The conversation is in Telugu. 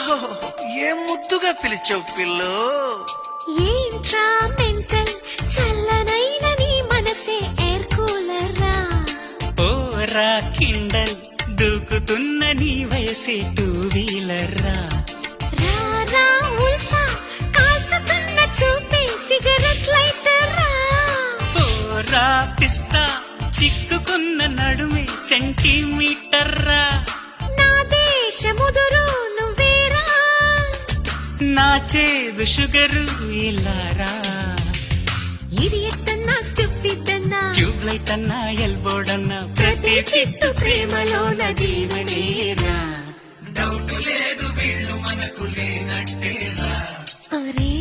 ఓహో, ఏం ముద్దుగా పిలిచావు పిల్లో. ఏంట్రా మెంటల్ చల్లనైన నీ మనసే ఎయిర్ కూలర్ రా. ఓరా కిండల్ దూకుతున్న నీ వయసే టూ వీలర్ రా. రా రా ఉల్ఫా కాల్చుతున్న చూపే సిగరెట్ లైటర్ రా. ఓరా పిస్తా చిక్కుకున్న నడుమే సెంటీమీటర్ రా. నా దేశముదురు నువ్వేరా. నా చేదు షుగరు ఇలారా. ఇడియట్ అన్నా స్టూపిడ్ అన్నా ట్యూబ్ లైట్ అన్నా ఎల్బోర్డ్ ప్రతి కిట్టు ప్రేమలోన జీవనేరా. డౌట్ లేదు వీళ్ళు మనకు లేనట్టేరా. అరే